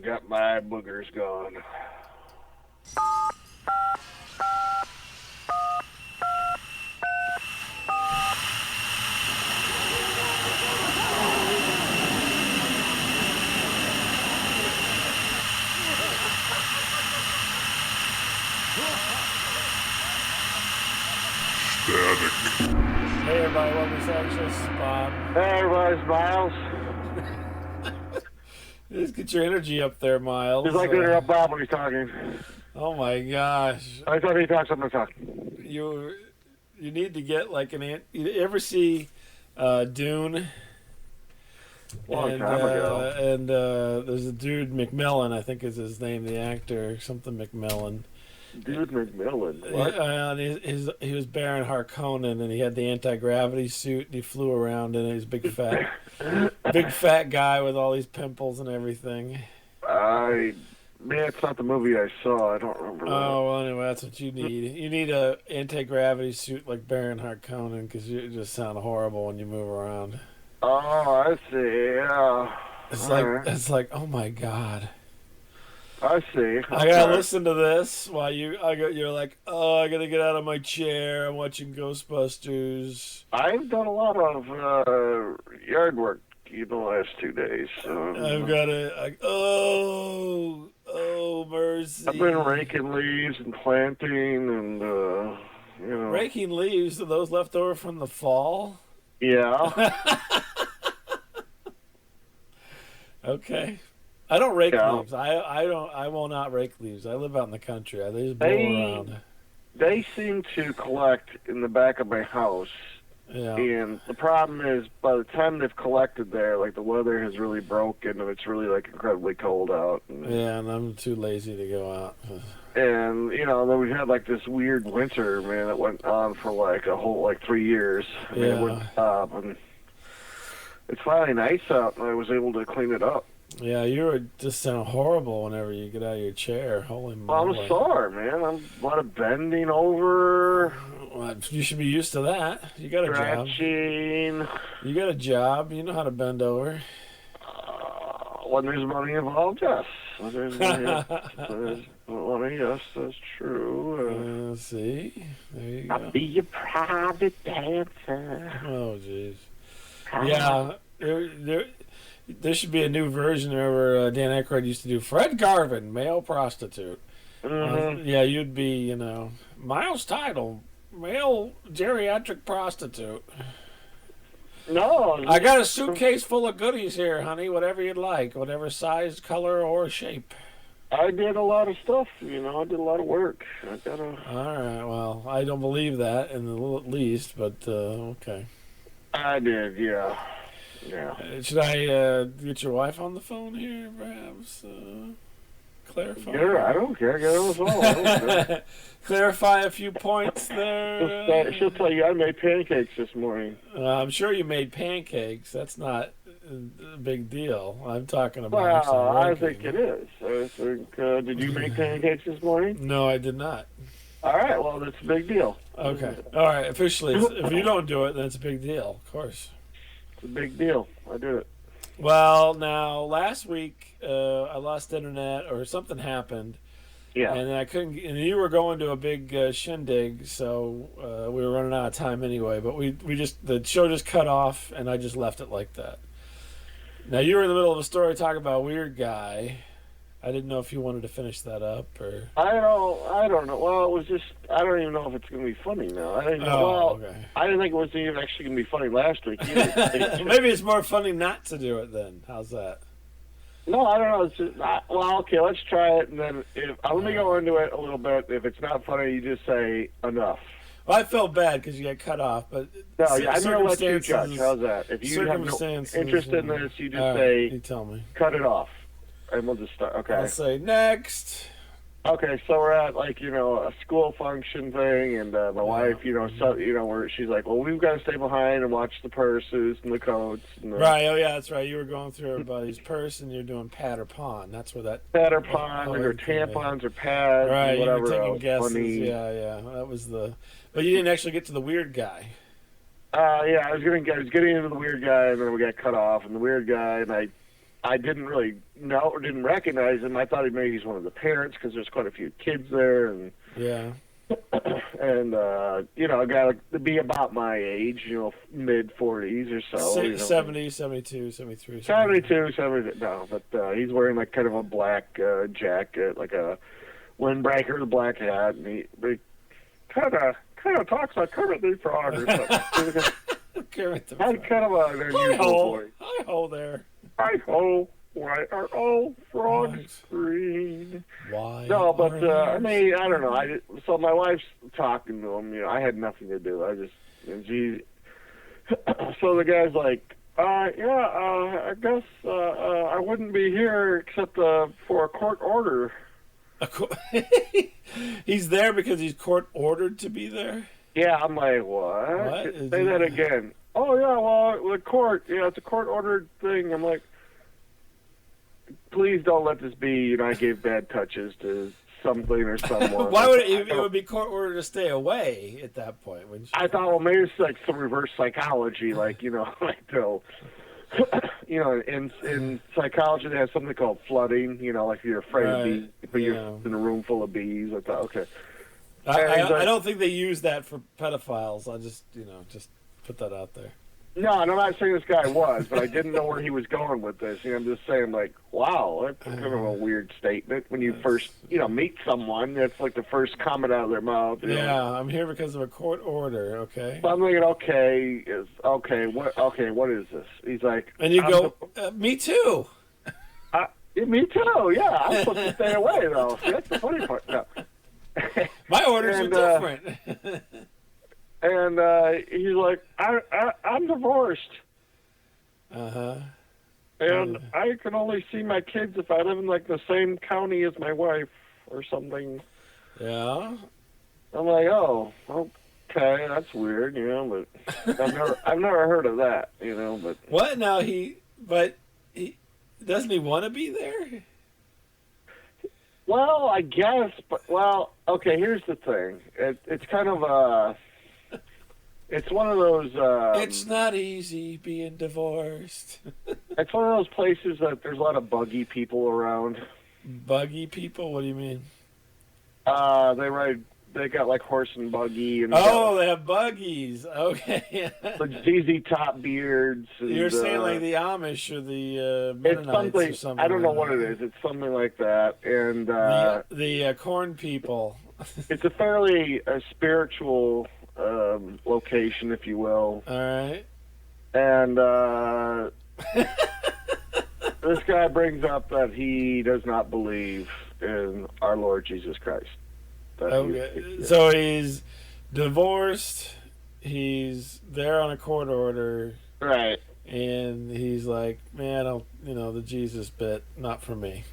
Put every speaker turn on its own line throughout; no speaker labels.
and got my boogers gone.
Hey everybody, welcome to Anxious. Bob.
Hey everybody, Miles.
Just get your energy up there, Miles.
Just like to interrupt Bob when he's talking.
Oh my gosh.
I thought he talked something to talk.
You need to get like you ever see Dune?
Long time ago.
And there's a dude, McMillan, I think is his name, the actor, something McMillan.
Dude McMillan. What?
And he was Baron Harkonnen, and he had the anti-gravity suit, and he flew around in it. He's a big fat guy with all these pimples and everything.
Man, it's not the movie I saw. I don't remember.
Oh, well, anyway, that's what you need. You need a anti-gravity suit like Baron Harkonnen, because you just sound horrible when you move around.
Oh, I see. Yeah.
It's like, oh my God.
I see.
I gotta listen to this while you're like, oh, I gotta get out of my chair. I'm watching Ghostbusters.
I've done a lot of yard work in the last 2 days. So
I've got to, oh, mercy.
I've been raking leaves and planting and,
Raking leaves? Are those left over from the fall?
Yeah.
Okay. I don't rake leaves. I will not rake leaves. I live out in the country. They just blow around.
They seem to collect in the back of my house.
Yeah.
And the problem is, by the time they've collected there, like the weather has really broken and it's really like incredibly cold out. And
I'm too lazy to go out.
And then we had like this weird winter, man, that went on for like a whole 3 years. It wouldn't stop. And it's finally nice out, and I was able to clean it up.
Yeah, you just sound horrible whenever you get out of your chair. Holy moly.
Well, I'm sore, man. I'm a lot of bending over.
Well, you should be used to that. You got a
stretching.
job. You got a job. You know how to bend over.
When there's money involved, yes. When there's money, yes, that's true.
See? There you go.
I'll be a private dancer.
Oh, jeez. Yeah, there should be a new version where Dan Aykroyd used to do Fred Garvin, male prostitute.
Mm-hmm.
Yeah, you'd be, Miles Tidal, male geriatric prostitute.
No.
I got a suitcase full of goodies here, honey, whatever you'd like, whatever size, color, or shape.
I did a lot of stuff, I did a lot of work.
All right, well, I don't believe that in the least, but okay.
I did, yeah. Yeah.
Should I get your wife on the phone here, perhaps? Clarify.
Yeah, I don't care. Get on the phone. I don't care.
Clarify a few points there.
She'll tell you I made pancakes this morning.
I'm sure you made pancakes. That's not a big deal. I'm talking about.
Well, I think it is. I think. Did you make pancakes this morning?
No, I did not.
All right. Well, that's a big deal.
Okay. All right. Officially, if you don't do it, then it's a big deal. Of course.
It's a big deal. I did it.
Well, now last week I lost internet or something happened.
Yeah.
And I couldn't. And you were going to a big shindig, so we were running out of time anyway. But the show just cut off, and I just left it like that. Now you were in the middle of a story talking about a weird guy. I didn't know if you wanted to finish that up or.
I don't know. Well, it was just. I don't even know if it's going to be funny now. I didn't.
Okay.
I didn't think it was even actually going to be funny last week either.
Maybe it's more funny not to do it then. How's that?
No, I don't know. It's just, okay, let's try it, and then let me go into it a little bit. If it's not funny, you just say enough.
Well, I felt bad because you got cut off, but
no, I'm going to let you judge. How's that? If you have no interest in this, you just say,
you tell me.
Cut it off, and we'll just start. Okay.
I'll say next.
Okay, so we're at a school function thing, and my wife, where she's like, well, we've got to stay behind and watch the purses and the coats. And
right. Oh yeah, that's right. You were going through everybody's purse, and you're doing pat or pawn. That's where that
pat or pawn, or tampons or pads,
right?
Whatever.
You were taking guesses.
Funny.
Yeah. That was the. But you didn't actually get to the weird guy.
Yeah, I was getting into the weird guy, and then we got cut off, and the weird guy, and I I didn't really know or didn't recognize him. I thought maybe he's one of the parents because there's quite a few kids there, and
yeah,
and you know, got to be about my age, you know, mid 40s or so. You know.
70, 72, 73.
72, 70. No, but he's wearing like kind of a black jacket, like a windbreaker, the black hat, and he kind of talks like Kermit the Frog or something.
Kermit the
Frog. Kind of an unusual voice.
Hi ho there.
Hi ho. Why are all frogs green?
Why?
No, but I mean, I don't know. So my wife's talking to him. You know, I had nothing to do. So the guy's like, I guess I wouldn't be here except for a court order.
He's there because he's court ordered to be there?
Yeah, I'm like, what? Say that again. Oh, yeah, well, the court, it's a court-ordered thing. I'm like, please don't let this be, you know, I gave bad touches to something or someone.
Why would it would be court-ordered to stay away at that point?
I thought, well, maybe it's like some reverse psychology, like, you know, like, you know, in psychology they have something called flooding, you know, like if you're afraid of bees, but you're in a room full of bees. I thought, okay.
I don't think they use that for pedophiles. I'll just, you know, just put that out there.
No, and I'm not saying this guy was, but I didn't know where he was going with this. You know, I'm just saying, like, wow, that's kind of a weird statement when you first, you know, meet someone. That's like the first comment out of their mouth.
You know? I'm here because of a court order. Okay.
So I'm thinking, what is this? He's like,
and you go, me too.
Me too. Yeah, I'm supposed to stay away though. See, that's the funny part. No.
My orders are different.
And he's like, I'm divorced. And I can only see my kids if I live in like the same county as my wife or something.
Yeah.
I'm like, oh, okay, that's weird, you know, but I've never heard of that, you know, but
what now? He doesn't he want to be there?
Well, I guess, but okay. Here's the thing. It's kind of it's one of those.
It's not easy being divorced.
It's one of those places that there's a lot of buggy people around.
Buggy people? What do you mean?
They got like horse and buggy and.
They have buggies. Okay.
The ZZ Top beards. And,
you're saying like the Amish or the Mennonites or something.
I don't know what it is. It's something like that, and
the corn people.
It's a fairly spiritual location, if you will.
All right.
And this guy brings up that he does not believe in our Lord Jesus Christ.
Okay. So he's divorced. He's there on a court order.
Right.
And he's like, man, the Jesus bit, not for me.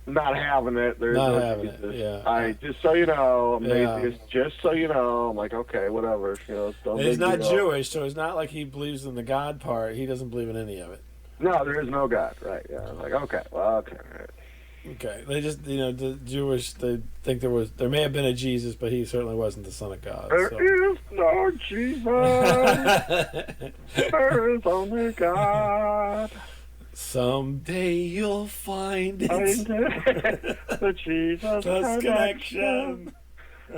Not having it. There's
not
no
having
Jesus.
it. Yeah.
Just so you know, I'm atheist. Just so you know, I'm like, okay, whatever. You know,
he's not Jewish, so it's not like he believes in the God part. He doesn't believe in any of it.
No, there is no God. Right. Yeah. I'm like, okay. Well, okay. Right.
Okay. They just, the Jewish, they think there may have been a Jesus, but he certainly wasn't the Son of God.
There is no Jesus. There is only God.
Someday you'll find it.
The Jesus connection.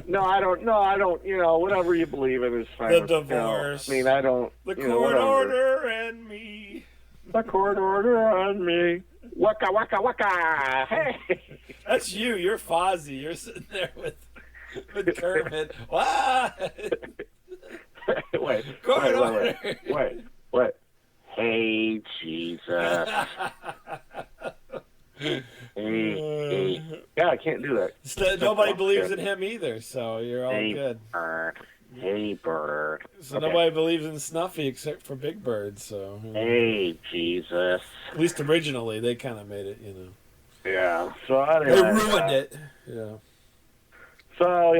No,
I don't. You know, whatever you believe in is fine.
The divorce.
I mean, I don't.
The court order and me.
The court order on me. Waka waka waka. Hey.
That's you. You're Fozzie. You're sitting there with Kermit. What?
Wait. Hey, Jesus. Hey. Yeah, I can't do that.
Nobody believes in him either, so you're all good.
Hey, bird.
So nobody believes in Snuffy except for Big Bird, so.
Hey, Jesus.
At least originally, they kind of made it, you know.
Yeah, so anyway.
They ruined it. Yeah.
So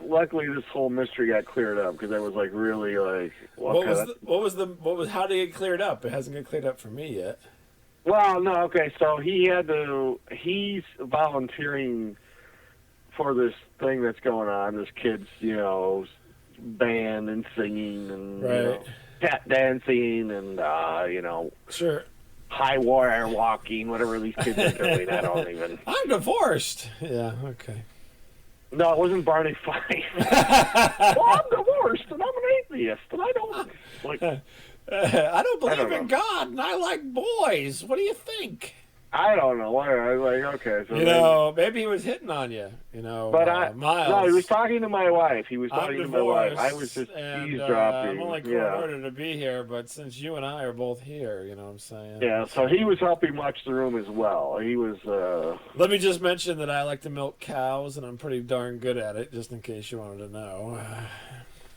luckily this whole mystery got cleared up because I was like really like
how did it get cleared up? It hasn't got cleared up for me yet.
Well, no, okay, so he's volunteering for this thing that's going on, this kid's, you know, band and singing and
right.
you know, tap dancing and you know.
Sure.
high wire walking, whatever these kids are doing. I don't even.
I'm divorced. Yeah, okay.
No, it wasn't Barney Fife. Well, I'm divorced and I'm an atheist and I don't like.
I don't believe in God and I like boys. What do you think?
I don't know. I was like, okay. So
you know, maybe he was hitting on you. You know,
but
Miles.
No, he was talking to my wife. He was
I'm
talking to my
divorced,
wife. I was just
and,
eavesdropping.
I'm only court-ordered to be here, but since you and I are both here, you know what I'm saying?
Yeah, so he was helping watch the room as well. He was.
Let me just mention that I like to milk cows, and I'm pretty darn good at it, just in case you wanted to know.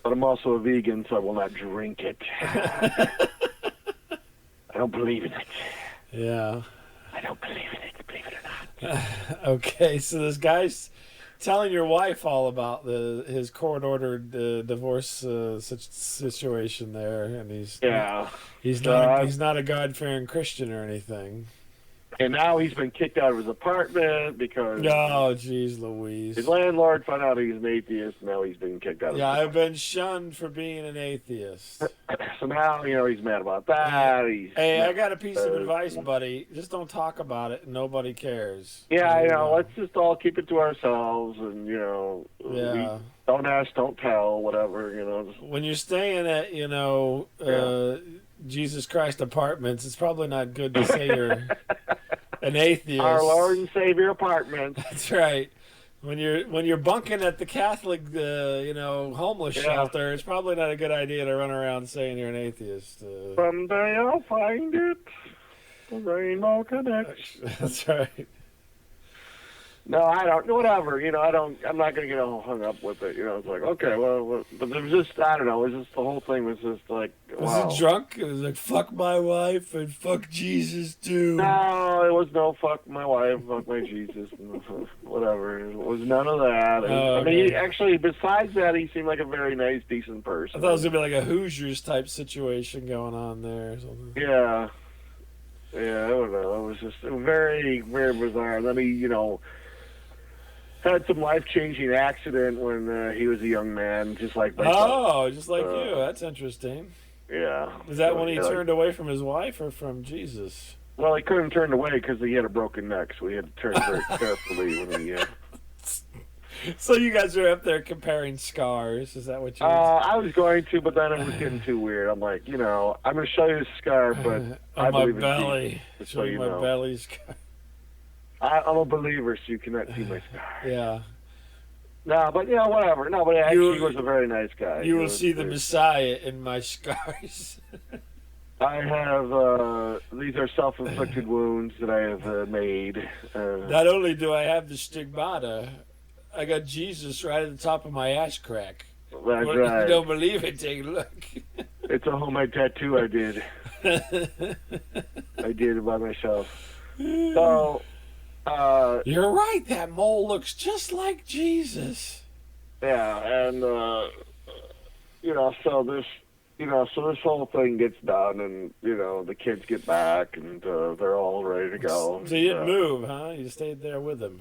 But I'm also a vegan, so I will not drink it. I don't believe in it.
Yeah.
I don't believe in it, believe it or not.
Okay, so this guy's telling your wife all about his court-ordered divorce situation there, and he's not a God-fearing Christian or anything.
And now he's been kicked out of his apartment because
oh, jeez, Louise.
His landlord found out he's an atheist. And now he's been kicked out.
Yeah, I've been shunned for being an atheist.
So now he's mad about that.
Hey, I got a piece of advice, buddy. Just don't talk about it. Nobody cares.
Yeah, let's just all keep it to ourselves, and
yeah.
Don't ask, don't tell, whatever.
When you're staying at Jesus Christ Apartments, it's probably not good to say you're an atheist.
Our Lord and Savior Apartments.
That's right. When you're bunking at the Catholic, homeless shelter, it's probably not a good idea to run around saying you're an atheist.
Someday I'll find it. The rainbow connection.
That's right.
No, I don't. Whatever. I'm not going to get all hung up with it. It's like, okay, well, but it was just, I don't know. It was just, the whole thing was just like, wow.
Was it drunk? It was like, fuck my wife and fuck Jesus too.
No, it was no fuck my wife, fuck my Jesus, whatever. It was none of that. I mean, actually, besides that, he seemed like a very nice, decent person.
I thought it was going to be like a Hoosiers type situation going on there or something.
Yeah. Yeah, I don't know. It was just very, very bizarre. Then he, had some life-changing accident when he was a young man, just like myself.
Oh, just like you. That's interesting.
Yeah.
Is that when he turned away from his wife or from Jesus?
Well, he couldn't turn away because he had a broken neck, so he had to turn very carefully when he...
So you guys are up there comparing scars. Is that what you
I was going to, but then it was getting too weird. I'm like, I'm going to show you the scar, but I
my
believe
belly.
In Jesus,
Show you my belly scar.
I'm a believer, so you cannot see my scar.
Yeah.
No, but whatever. No, but actually, he was a very nice guy.
You will see the Messiah in my scars.
I have, these are self-inflicted wounds that I have made.
Not only do I have the stigmata, I got Jesus right at the top of my ass crack.
That's right.
If you don't believe it, take a look.
It's a homemade tattoo I did. I did it by myself. So...
you're right. That mole looks just like Jesus.
Yeah, and so this whole thing gets done, and the kids get back, and they're all ready to go.
So you didn't move, huh? You stayed there with him.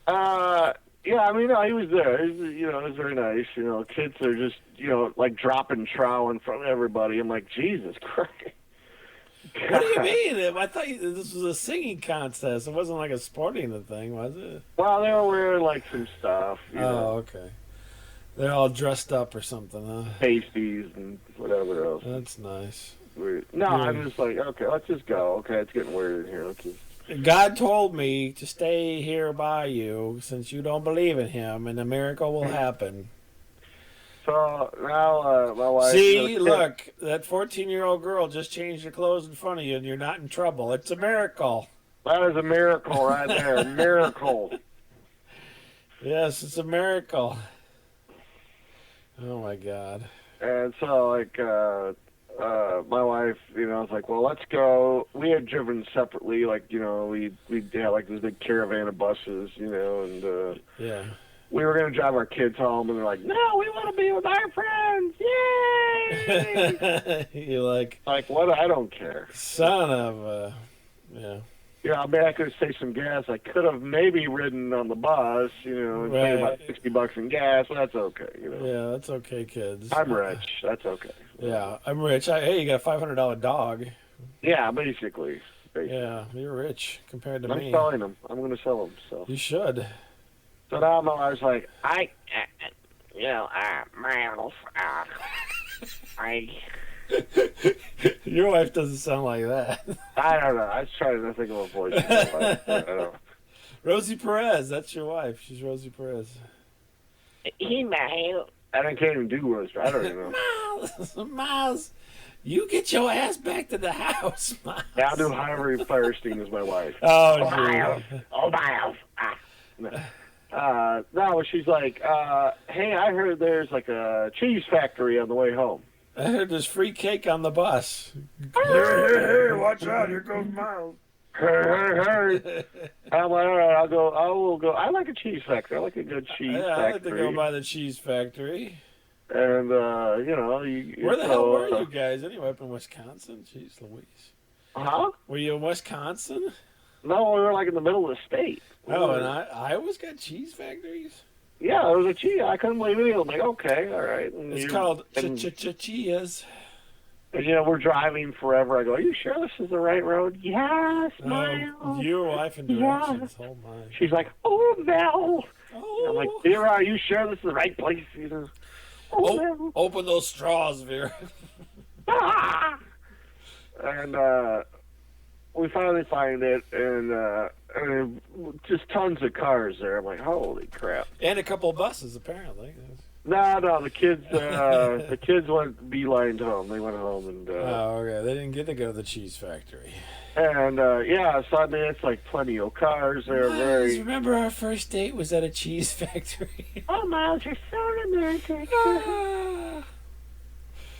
Yeah, I mean, he was there. It was very nice. Kids are just like dropping trow in front of everybody. I'm like, Jesus Christ.
What do you mean? I thought this was a singing contest. It wasn't like a sporting thing, was it?
Well, they were wearing like some stuff.
Okay. They're all dressed up or something, huh?
Pasties and whatever else.
That's nice.
Weird. No, I'm just like, okay, let's just go. Okay, it's getting weird in here. Let's just...
God told me to stay here by you since you don't believe in him, and a miracle will happen.
So now my wife...
See, look, that 14-year-old girl just changed her clothes in front of you, and you're not in trouble. It's a miracle.
That is a miracle right there. A miracle.
Yes, it's a miracle. Oh, my God.
And so, like, my wife, was like, well, let's go. We had driven separately, like, we had, like, this big caravan of buses, and...
yeah.
We were going to drive our kids home, and they're like, no, we want to be with our friends. Yay!
You're like...
Like, what? I don't care.
Son of yeah.
Yeah, I mean, I could have saved some gas. I could have maybe ridden on the bus, and paid about $60 in gas. Well, that's okay,
Yeah, that's okay, kids.
I'm rich. That's okay.
Yeah, I'm rich. Hey, you got a $500 dog.
Yeah, basically.
Yeah, you're rich compared to me.
I'm selling them. I'm going to sell them. So
You should.
So now I was like, Miles,
Your wife doesn't sound like that.
I don't know. I was trying to think of a voice. I don't know.
Rosie Perez, that's your wife. She's Rosie Perez.
Miles. I can't even do Rose. I don't even know.
Miles, you get your ass back to the house, Miles.
Yeah, I'll do Harvey Firestein as my wife.
Oh,
Miles. No, she's like, hey, I heard there's like a cheese factory on the way home.
I heard there's free cake on the bus.
Hey, watch out, here goes Miles. Hey. I'm like, all right, I will go. I like a cheese factory. I like a good cheese factory.
I like to go by the cheese factory.
And,
where the hell were you guys anyway? Up in Wisconsin? Jeez Louise.
Huh?
Were you in Wisconsin?
No, we were like in the middle of the state.
Oh, and Iowa's got cheese factories?
Yeah, there was a cheese. I couldn't believe it. I'm like, okay, all right.
It's called Cheese.
And, we're driving forever. I go, are you sure this is the right road? Yes, Miles.
Your wife and directions. Yeah. Oh, my.
She's like, oh, no.
Oh.
I'm like, Vera, are you sure this is the right place?
Open those straws, Vera.
And we finally find it, and just tons of cars there. I'm like, holy crap!
And a couple of buses, apparently.
No, the kids went beeline home. They went home and.
Oh, okay. They didn't get to go to the cheese factory.
And so I mean, it's like plenty of cars there.
Miles, remember our first date was at a cheese factory.
Oh, Miles, you're so romantic.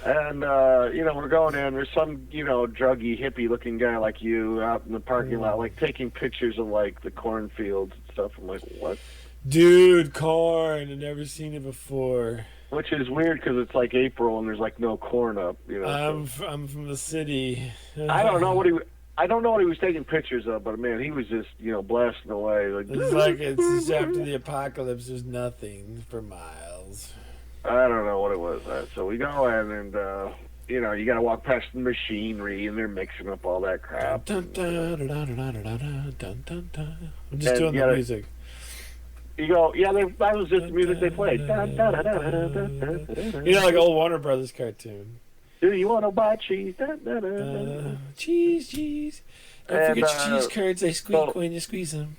And we're going in. There's some druggy hippie-looking guy like you out in the parking lot, like taking pictures of like the cornfields and stuff. I'm like, what?
Dude, corn! I've never seen it before.
Which is weird because it's like April and there's like no corn up.
I'm from the city.
I don't know what he was taking pictures of, but man, he was just blasting away.
It's like it's after the apocalypse. There's nothing for miles.
I don't know what it was. So we go in and you got to walk past the machinery and they're mixing up all that crap.
I'm just doing the music.
You go, yeah, that was just the music they played.
Like old Warner Brothers cartoon.
Do you want to buy cheese?
Cheese. Don't forget your cheese curds. They squeak when you squeeze them.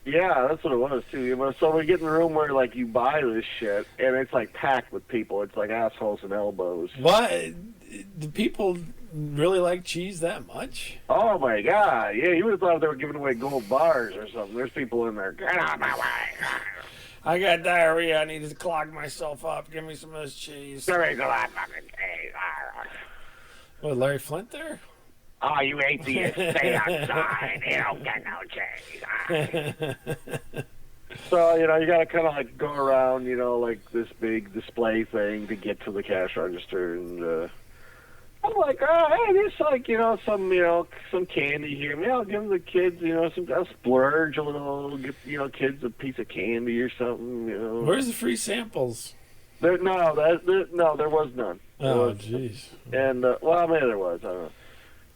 Yeah, that's what it was, too. So we get in the room where, like, you buy this shit, and it's, like, packed with people. It's, like, assholes and elbows.
What? Do people really like cheese that much?
Oh, my God. Yeah, you would have thought they were giving away gold bars or something. There's people in there. Get out of my way.
I got diarrhea. I need to clog myself up. Give me some of this cheese.
There ain't a lot of fucking cheese.
What, Larry Flint there?
Oh, you atheists, stay outside. You don't get no cheese. So, you got to kind of, like, go around, like this big display thing to get to the cash register. And I'm like, oh, hey, there's, like, some candy here. Maybe I'll give the kids, I'll splurge a little, give, kids a piece of candy or something,
Where's the free samples?
There was none.
Oh, jeez.
And, maybe there was. I don't know.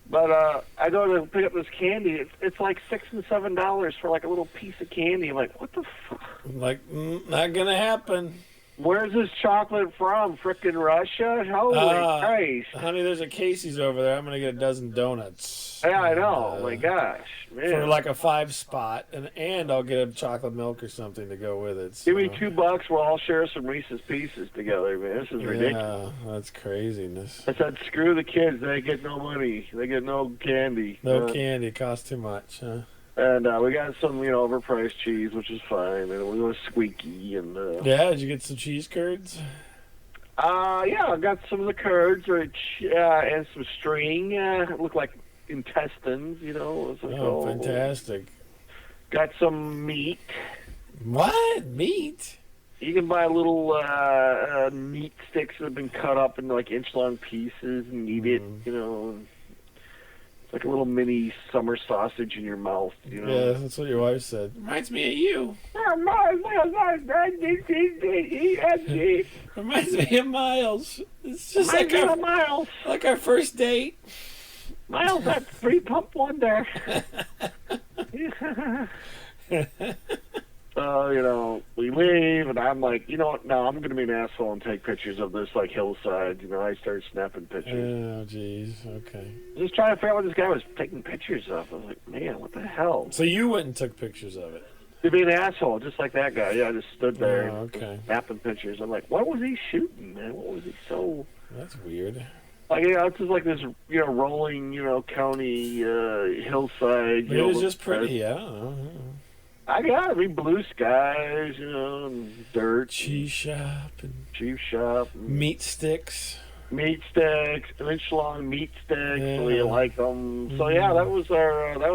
But I go to pick up this candy. It's like $6 and $7 for like a little piece of candy. I'm like, what the fuck?
Like, not gonna happen.
Where's this chocolate from? Frickin' Russia? Holy Christ!
Honey, there's a Casey's over there. I'm gonna get a dozen donuts.
Yeah, I know. Oh my gosh, man.
For like a 5 spot, and I'll get a chocolate milk or something to go with it. So.
Give me $2. We'll all share some Reese's Pieces together, man. This is ridiculous.
Yeah, that's craziness.
I said, screw the kids. They get no money. They get no candy.
No candy. It costs too much, huh?
And we got some, overpriced cheese, which is fine. And we went squeaky. And
yeah, did you get some cheese curds?
Yeah, I got some of the curds, and some string. It looked like intestines,
Oh, fantastic.
Got some meat.
What? Meat?
You can buy little meat sticks that have been cut up in like inch-long pieces and eat it, It's like a little mini summer sausage in your mouth,
Yeah, that's what your wife said. Reminds me of you. Reminds me of Miles. It's just like our first date.
Miles, that 3-pump wonder. So, we leave, and I'm like, you know what, no, I'm going to be an asshole and take pictures of this, like, hillside. I started snapping pictures.
Oh, jeez, okay.
Just trying to figure out what this guy was taking pictures of. I was like, man, what the hell?
So you went and took pictures of it?
To be an asshole, just like that guy. Yeah, I just stood there snapping pictures. I'm like, what was he shooting, man? What was he so...
That's weird.
Like, it's just like this, rolling, county hillside.
It was just pretty, I don't know.
I got blue skies, and dirt.
Cheese shop.
Meat
sticks.
Meat sticks, an inch-long meat sticks, so you like them. So, yeah, that was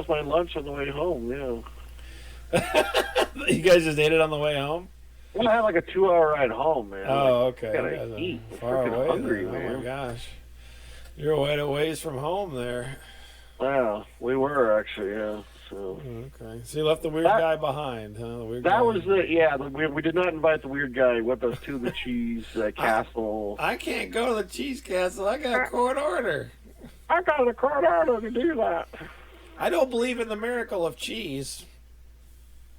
my lunch on the way home,
You guys just ate it on the way home?
Well, I had like a 2-hour ride home, man.
Oh, okay.
I gotta eat.
Far away.
Hungry,
man.
man.
Oh my gosh, you're a ways from home there.
Yeah, we were actually. Yeah. So.
Okay. So you left the weird guy behind, huh? The weird guy.
Was we did not invite the weird guy with us to the cheese castle.
I can't go to the cheese castle. I got a court order.
I got a court order to do that.
I don't believe in the miracle of cheese.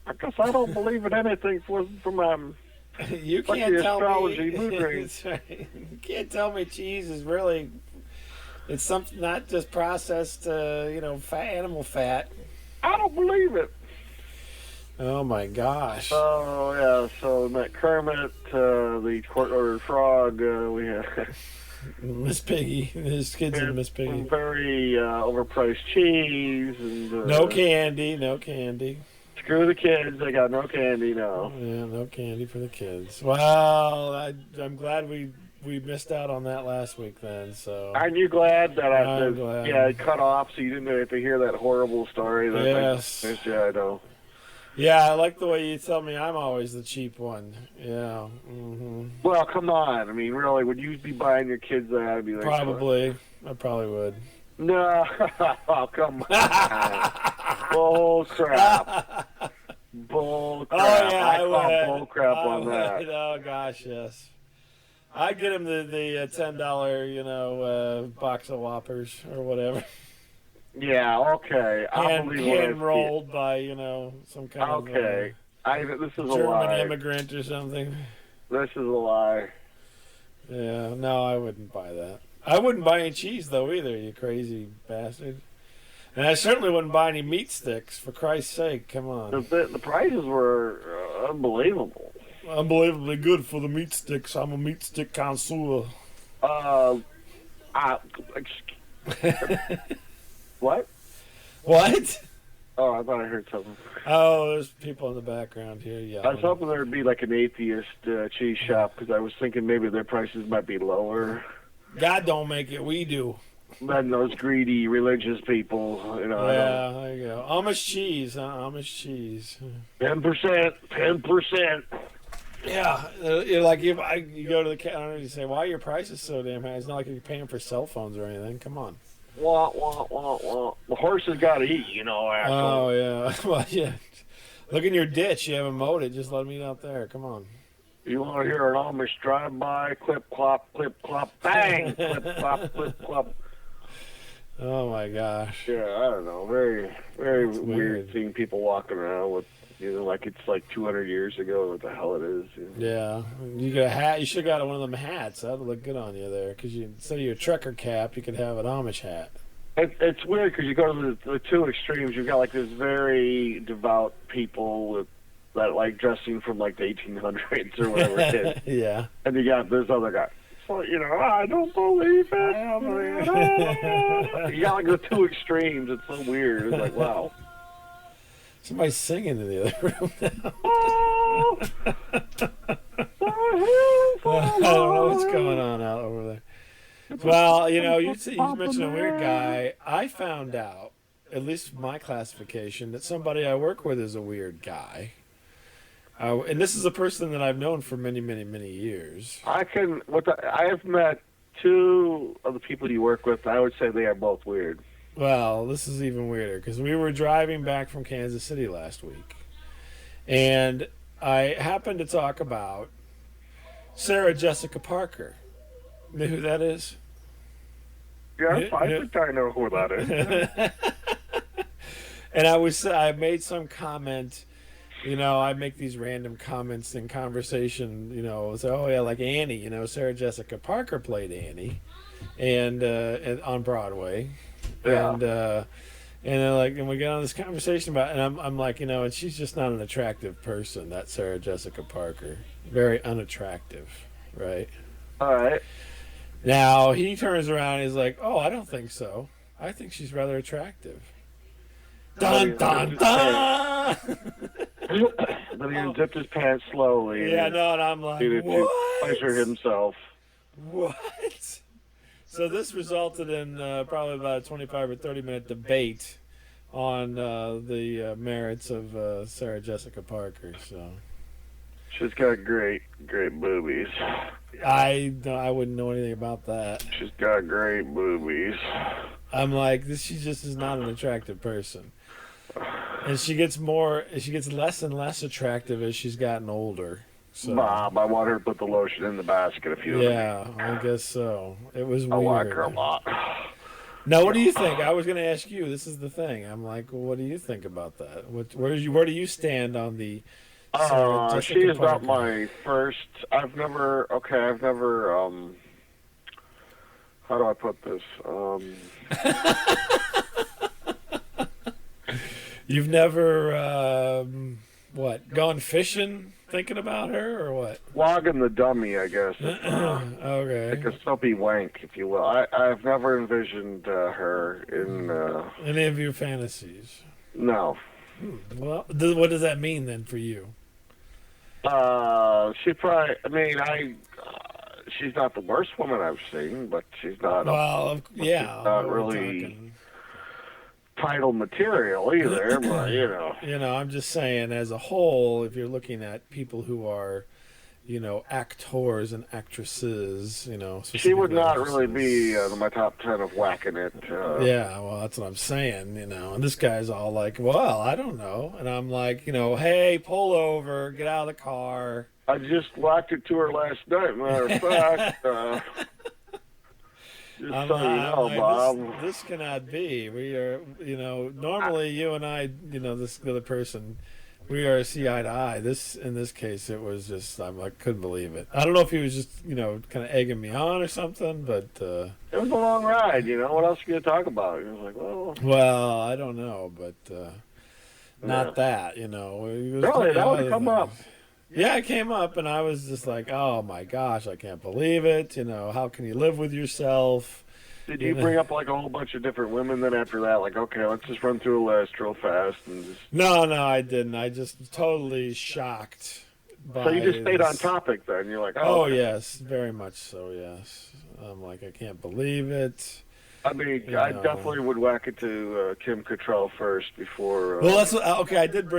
I guess I don't believe in anything from
you can't tell
astrology
me.
Mood rings.
Right. You can't tell me cheese is really. It's something not just processed, animal fat.
I don't believe it.
Oh my gosh.
Oh yeah. So met Kermit, the court-ordered frog. We had
Miss Piggy. His kids and Miss Piggy.
Very overpriced cheese and
no candy.
Screw the kids. They got no candy now.
Yeah, no candy for the kids. Well, I'm glad we missed out on that last week then. So
aren't you glad that
I'm glad.
I cut off so you didn't have to hear that horrible story?
Yes.
Yeah, I know.
Yeah, I like the way you tell me I'm always the cheap one. Yeah. Mm-hmm.
Well, come on. I mean, really, would you be buying your kids that? I'd be like,
probably. I probably would.
No. Oh, come on. Bull crap. Bull crap.
Oh, yeah, I
call
would.
bull crap on that.
Oh, gosh, yes. I'd get him the $10, box of Whoppers or whatever.
Yeah, okay.
Hand rolled by, some kind of
this is a
German
lie.
immigrant or something.
This is a lie.
Yeah, no, I wouldn't buy that. I wouldn't buy any cheese, though, either, you crazy bastard. And I certainly wouldn't buy any meat sticks, for Christ's sake. Come on.
The prices were unbelievable.
Unbelievably good for the meat sticks. I'm a meat stick connoisseur.
What?
What?
Oh, I thought I heard something.
Oh, there's people in the background here yelling.
I was hoping there would be like an atheist cheese shop because I was thinking maybe their prices might be lower.
God don't make it, we do.
Than those greedy religious people,
Yeah, there you go. Amish cheese, huh? Amish cheese.
10%, 10%.
Yeah, like if you go to the counter and you say, "Why are your prices so damn high?" It's not like you're paying for cell phones or anything. Come on.
Wah, wah, wah, wah. The horses got to eat, asshole.
Oh yeah, well yeah. Look in your ditch. You haven't mowed it. Just let them eat out there. Come on.
You want to hear an Amish drive-by? Clip, clop, bang! Clip, clop, clip, clop.
Oh my gosh.
Yeah, I don't know. Very, very
weird
seeing people walking around with, like it's like 200 years ago. What the hell it is?
Yeah, you got a hat. You should have got one of them hats. That'd look good on you there. Because instead of your trucker cap, you could have an Amish hat.
It's weird because you go to the two extremes. You've got like this very devout people that like dressing from like the 1800s or whatever it is.
Yeah.
And you got this other guy. So, I don't believe it. You got like the two extremes. It's so weird. It's like, wow.
Somebody's singing in the other room now. I don't know what's going on out over there. Well, you mentioned a weird guy. I found out, at least my classification, that somebody I work with is a weird guy. And this is a person that I've known for many, many, many years. I
have met two of the people you work with. I would say they are both weird.
Well, this is even weirder because we were driving back from Kansas City last week, and I happened to talk about Sarah Jessica Parker. You know who that is?
Yes, I think I know who that is.
And I made some comment. I make these random comments in conversation. Say, oh yeah, like Annie. Sarah Jessica Parker played Annie, and on Broadway,
Yeah.
and we get on this conversation about, and I'm like, and she's just not an attractive person. That Sarah Jessica Parker, very unattractive, right?
All right.
Now he turns around and he's like, oh, I don't think so. I think she's rather attractive. Dun dun dun.
But he unzipped his pants slowly.
Yeah, no, and I'm like,
to
what?
pleasure himself.
What? So this resulted in probably about a 25 or 30-minute debate on the merits of Sarah Jessica Parker. So
She's got great boobies.
I wouldn't know anything about that.
She's got great boobies.
I'm like, she just is not an attractive person. And she gets less and less attractive as she's gotten older. So.
Bob, I want her to put the lotion in the basket if you.
Yeah, I guess so. It was weird.
I like her a lot.
Now, what do you think? I was going to ask you. This is the thing. I'm like, well, what do you think about that? Where do you stand on the?
She is not my first. I've never. How do I put this?
You've never gone fishing thinking about her or what?
Logging the dummy, I guess.
Okay.
Like a soapy wank, if you will. I've never envisioned her in
any of your fantasies.
No.
Well, what does that mean then for you?
She probably. I mean, she's not the worst woman I've seen, but she's not.
Well, yeah.
She's not really title material either, but
I'm just saying, as a whole, if you're looking at people who are, actors and actresses,
she would not really be in my top 10 of whacking it.
Yeah, well, that's what I'm saying, and this guy's all like, well, I don't know, and I'm like, hey, pull over, get out of the car.
I just whacked it to her last night, matter of fact. Just so you know, Bob.
This cannot be. We are, normally you and I, this other person, we are see eye to eye. In this case, it was just, I couldn't believe it. I don't know if he was just, kind of egging me on or something, but.
It was a long ride, What else are you going to talk about? He was like,
well, I don't know, but not that,
Really? That would come up.
Yeah, it came up, and I was just like, oh, my gosh, I can't believe it. How can you live with yourself?
Did you bring up, like, a whole bunch of different women then after that? Like, okay, let's just run through a list real fast. And just...
No, I didn't. I just totally shocked by
So you just stayed on topic then? You're like,
oh,
okay.
Yes, very much so, yes. I'm like, I can't believe it.
I mean, I definitely would whack it to Kim Cattrall first before...
Well, that's okay, I did bring